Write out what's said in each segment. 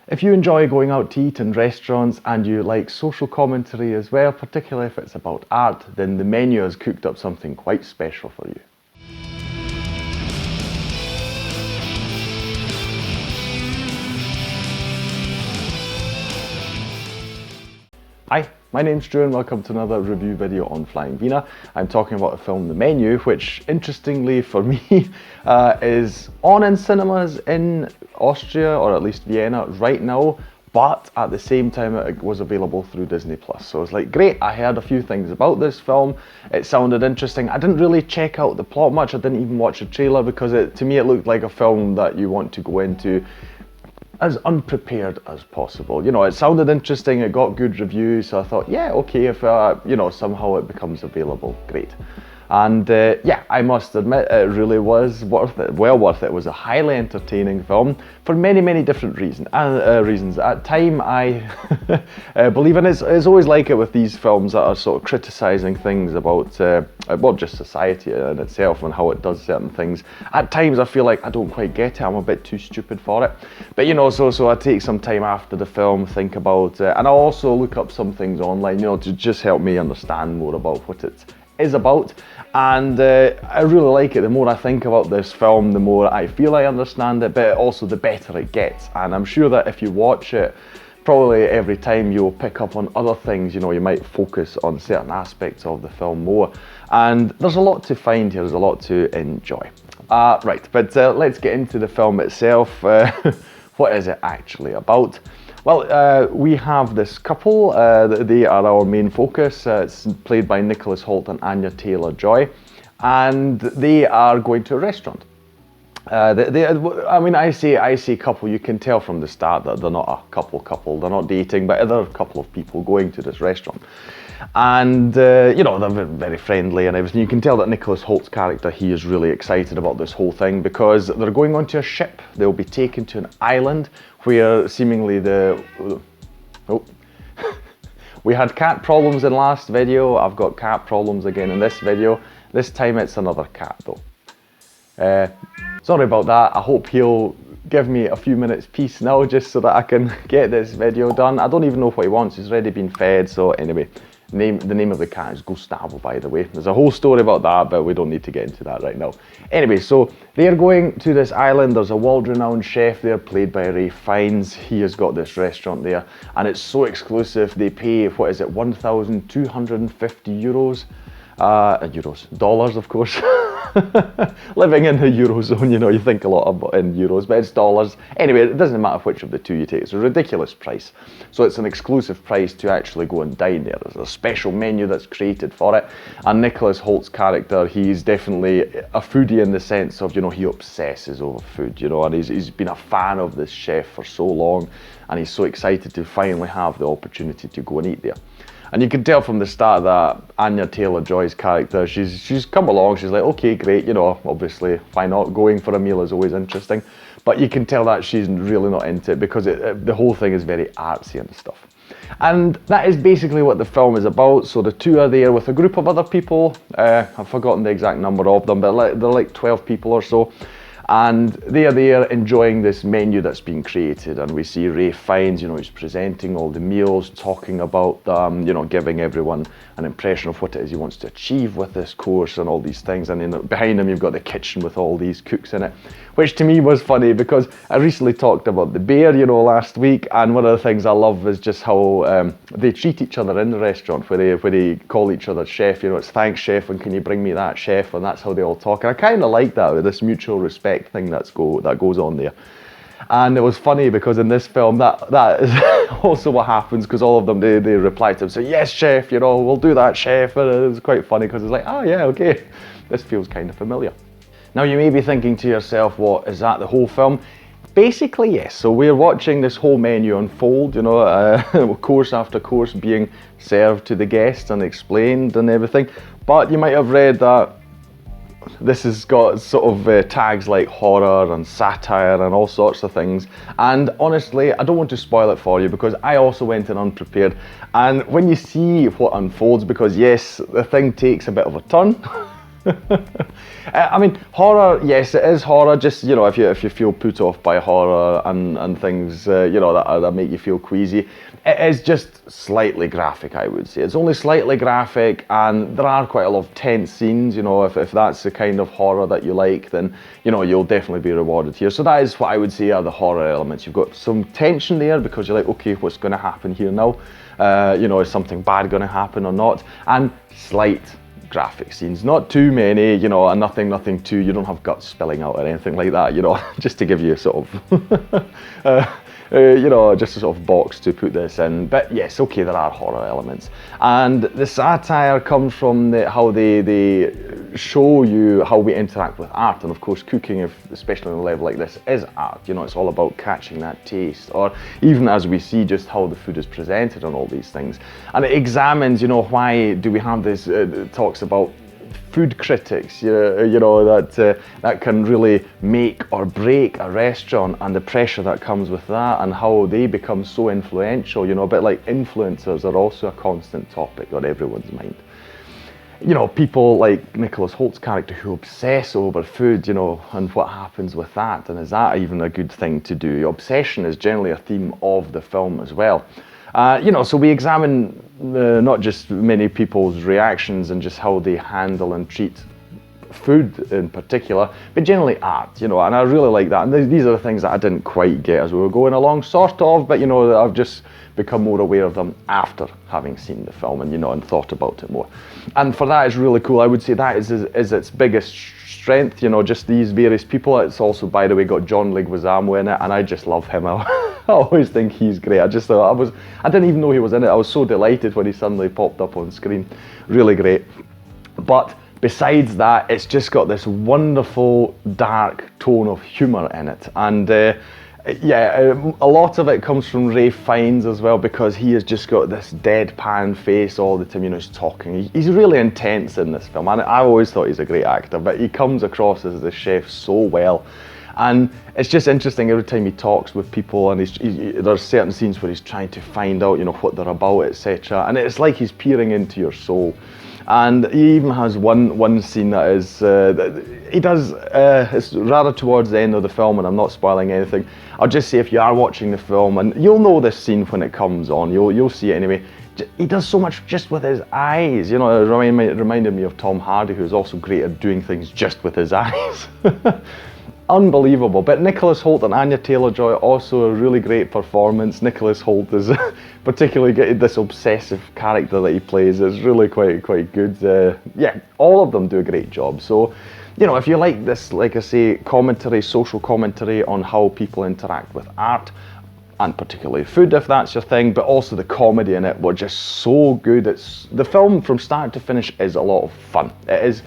If you enjoy going out to eat in restaurants and you like social commentary as well, particularly if it's about art, then the menu has cooked up something quite special for you. Hi, my name's Drew and welcome to another review video on Flying Wiener. I'm talking about the film The Menu, which interestingly for me is on in cinemas in Austria, or at least Vienna right now, but at the same time it was available through Disney+. So it's like, great, I heard a few things about this film, it sounded interesting. I didn't really check out the plot much, I didn't even watch the trailer because to me it looked like a film that you want to go into as unprepared as possible. You know, it sounded interesting, it got good reviews, so I thought, yeah, okay, if you know, somehow it becomes available, great. And yeah, I must admit, it really was worth it, well worth it. It was a highly entertaining film for many, many different reasons. At time, I believe, and it's always like it with these films that are sort of criticising things about, well, just society in itself and how it does certain things. At times, I feel like I don't quite get it. I'm a bit too stupid for it. But you know, so I take some time after the film, think about it, and I also look up some things online, you know, to just help me understand more about what it is about. And I really like it. The more I think about this film, the more I feel I understand it, but also the better it gets. And I'm sure that if you watch it, probably every time you'll pick up on other things, you know, you might focus on certain aspects of the film more. And there's a lot to find here, there's a lot to enjoy. Right, but let's get into the film itself. What is it actually about? Well, we have this couple, they are our main focus. It's played by Nicolas, Hoult and Anja Taylor-Joy, and they are going to a restaurant. I mean, I say couple, you can tell from the start that they're not a couple, they're not dating, but they're a couple of people going to this restaurant. And, you know, they're very friendly and everything. You can tell that Nicolas Hoult's character, he is really excited about this whole thing because they're going onto a ship. They'll be taken to an island where seemingly we had cat problems in last video. I've got cat problems again in this video. This time it's another cat though. Sorry about that. I hope he'll give me a few minutes peace now just so that I can get this video done. I don't even know what he wants. He's already been fed. So anyway, the name of the cat is Gustavo, by the way. There's a whole story about that, but we don't need to get into that right now. Anyway, so they're going to this island. There's a world-renowned chef there, played by Fiennes. He has got this restaurant there, and it's so exclusive. They pay, what is it, 1,250 euros? Dollars, of course. Living in the Eurozone, you know, you think a lot about in euros, but it's dollars. Anyway, it doesn't matter which of the two you take. It's a ridiculous price. So it's an exclusive price to actually go and dine there. There's a special menu that's created for it. And Nicolas Hoult's character, he's definitely a foodie in the sense of, you know, he obsesses over food, you know, and he's been a fan of this chef for so long, and he's so excited to finally have the opportunity to go and eat there. And you can tell from the start that Anja Taylor-Joy's character, she's come along, she's like, okay, great, you know, obviously, why not? Going for a meal is always interesting. But you can tell that she's really not into it because the whole thing is very artsy and stuff. And that is basically what the film is about. So the two are there with a group of other people. I've forgotten the exact number of them, but they're like 12 people or so. And they are there enjoying this menu that's been created, and we see Fiennes, you know, he's presenting all the meals, talking about them, you know, giving everyone an impression of what it is he wants to achieve with this course and all these things. And then behind him you've got the kitchen with all these cooks in it, which to me was funny because I recently talked about the bear, you know, last week, and one of the things I love is just how they treat each other in the restaurant, where they call each other chef, you know, it's thanks chef, and can you bring me that chef, and that's how they all talk. And I kind of like that, with this mutual respect thing that goes on there. And it was funny because in this film that is also what happens, because all of them they reply to him, say, yes chef, you know, we'll do that chef. And it was quite funny because it's like, oh yeah, okay, this feels kind of familiar. Now you may be thinking to yourself, what, is that the whole film? Basically yes. So we're watching this whole menu unfold, you know, course after course being served to the guests and explained and everything. But you might have read that this has got sort of tags like horror and satire and all sorts of things. And honestly, I don't want to spoil it for you because I also went in unprepared. And when you see what unfolds, because yes, the thing takes a bit of a turn. I mean, horror, yes, it is horror, just, you know, if you feel put off by horror and things, you know, that make you feel queasy, it is just slightly graphic, I would say. It's only slightly graphic, and there are quite a lot of tense scenes, you know. If that's the kind of horror that you like, then, you know, you'll definitely be rewarded here. So that is what I would say are the horror elements. You've got some tension there because you're like, okay, what's going to happen here now? You know, is something bad going to happen or not? And slight graphic scenes, not too many, you know, and nothing too, you don't have guts spilling out or anything like that, you know, just to give you sort of you know, just a sort of box to put this in. But yes, okay, there are horror elements, and the satire comes from how they show you how we interact with art. And of course, cooking, especially on a level like this, is art. You know, it's all about catching that taste, or even as we see just how the food is presented and all these things. And it examines, you know, why do we have this, it talks about food critics, you know, that can really make or break a restaurant, and the pressure that comes with that, and how they become so influential. You know, a bit like influencers are also a constant topic on everyone's mind. You know, people like Nicolas Hoult's character who obsess over food, you know, and what happens with that, and is that even a good thing to do? Obsession is generally a theme of the film as well. You know, so we examine not just many people's reactions and just how they handle and treat food in particular, but generally art, you know, and I really like that. And these are the things that I didn't quite get as we were going along, sort of, but, you know, I've just become more aware of them after having seen the film and, you know, and thought about it more. And for that, it's really cool. I would say that is its biggest strength, you know, just these various people. It's also, by the way, got John Leguizamo in it, and I just love him. I always think he's great. I just thought, I didn't even know he was in it. I was so delighted when he suddenly popped up on screen. Really great. But besides that, it's just got this wonderful dark tone of humour in it. And yeah, a lot of it comes from Ralph Fiennes as well, because he has just got this deadpan face all the time. You know, he's talking. He's really intense in this film. And I always thought he's a great actor, but he comes across as the chef so well. And it's just interesting every time he talks with people, and there's certain scenes where he's trying to find out, you know, what they're about, etc. And it's like he's peering into your soul. And he even has one scene that is, he does, it's rather towards the end of the film, and I'm not spoiling anything. I'll just say, if you are watching the film, and you'll know this scene when it comes on, you'll see it anyway. He does so much just with his eyes, you know. It reminded me of Tom Hardy, who's also great at doing things just with his eyes. Unbelievable. But Nicolas Hoult and Anja Taylor-Joy, also a really great performance. Nicolas Hoult is particularly getting this obsessive character that he plays. It's really quite good. Yeah, all of them do a great job. So, you know, if you like this, like I say, commentary, social commentary on how people interact with art, and particularly food, if that's your thing, but also the comedy in it were just so good. The film from start to finish is a lot of fun. It is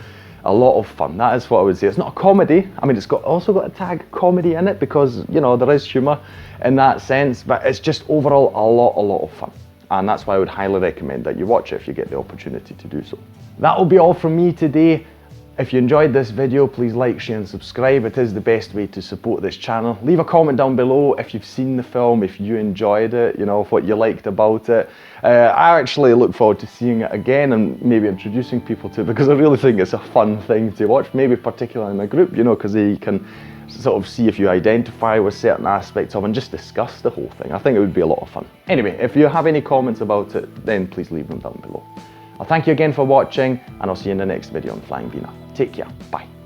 a lot of fun. That is what I would say. It's not a comedy. I mean, it's also got a tag comedy in it, because, you know, there is humour in that sense, but it's just overall a lot of fun. And that's why I would highly recommend that you watch it if you get the opportunity to do so. That will be all from me today. If you enjoyed this video, please like, share and subscribe. It is the best way to support this channel. Leave a comment down below if you've seen the film, if you enjoyed it, you know, what you liked about it. I actually look forward to seeing it again and maybe introducing people to it, because I really think it's a fun thing to watch, maybe particularly in a group, you know, because you can sort of see if you identify with certain aspects of and just discuss the whole thing. I think it would be a lot of fun. Anyway, if you have any comments about it, then please leave them down below. I'll thank you again for watching, and I'll see you in the next video on Flying Wiener. Take care. Bye.